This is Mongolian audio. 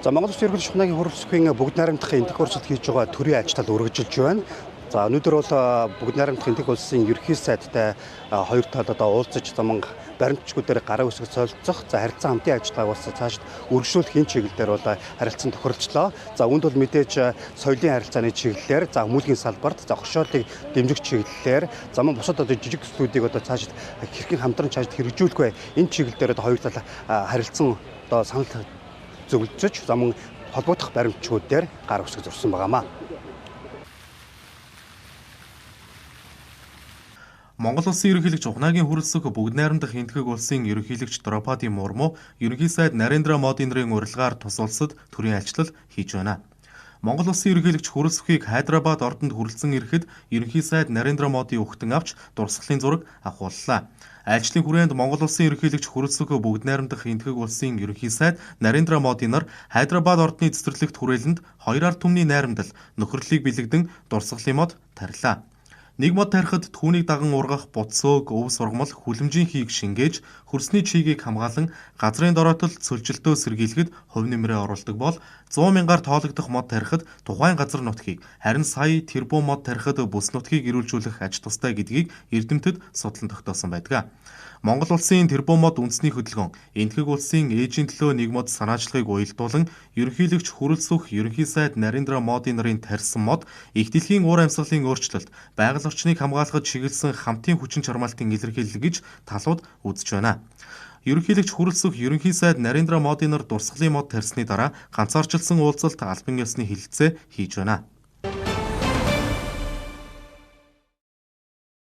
За Монгол Улсын ерөнхий шухнагийн хурал бүсгийн бүгд найрамдахын энтэх урьдчилан хийж байгаа төрийн ажилтнад үргэлжилж байна. За өнөөдөр бол бүгд найрамдах энтэх улсын ерөнхий сайдтай хоёр талд уулзаж баримтчгуудаар гараа үсгэж солилцох, харилцан хамтын ажиллагааг бас цаашид үргэлжлүүлэх энэ чиглэлээр бол харилцан тохиролцлоо. За үүнд бол мэдээж соёлын харилцааны чиглэлээр, хүмүүлийн салбарт, хошоолыг дэмжих чиглэлээр, бусад жижиг төслүүдийг цаашид хэрхэн хамтран цаашид хэрэгжүүлэх вэ? Энэ чиглэлээр хоёр тал харилцан санал зөвлөж, холбогдох баримтчгууд дээр гар үсгэж зурсан байгаамаа. Монгол Улсын ерөнхийлөгч ухнаагийн хүрэлцэх бүгд найрамдах энтхэг улсын ерөнхийлөгч Драупади Мурму ерөнхий сайд Нарендра Моди нарын урилгаар тус улсад төрийн айлчлал хийж байна. Монгол Улсын ерөнхийлөгч хүрэлцэхийг Хайдрабад ордонд хүрэлцэн ирэхэд ерөнхий сайд Нарендра Моди өгтөн авч дурсгалын зураг авахууллаа. Айлчлалын хүрээнд Монгол Улсын ерөнхийлөгч хүрэлцэх бүгд найрамдах энтхэг улсын ерөнхий сайд Нарендра Моди нар Хайдрабад ордны цэцэрлэгт хүрээлэнд хоёр ард түмний найрамдал нөхөрлөлийг бэлэгдэн дурсгалын мод тарилаа. Нэг мод тарихад түүнийг даган ургах буцөөг, өв сургамал, хүлэмжийн хийг шингээж, хөрсний чигийг хамгаалан газрын дороотол цөлжилтөө сэргийлэхэд хувь нэмрээ оруулдаг бол 100 мянгаар тоологдох мод тарихад тухайн газар нутгийг, харин сая тэрбум мод тарихад бүс нутгийг ирүүлжүүлэх аж тустай гэдгийг эрдэмтэд судлан тогтоосон байдаг. Монгол Улсын тэрбум мод үндэсний хөдөлгөөн энтхэг улсын ээжийн төлөө нэг мод санаачлагыг уялдуулан ерөнхийлөгч хүрэлцэх ерөнхий сайд Нарендра Моди нарын тарьсан мод их дэлхийн уур амьсгалын өөрчлөлт, байгаль орчныг хамгаалахад чиглэсэн хамтын хүчин чармаалтын илэрхийлэл гэж талууд үзэж байна. Ерөнхийлөгч хүрэлцэх ерөнхий сайд Нарендра Моди нар дурсгалын мод тарьсны дараа ганцаарчилсан уулзалт албан ёсны хэлэлцээ хийж байна.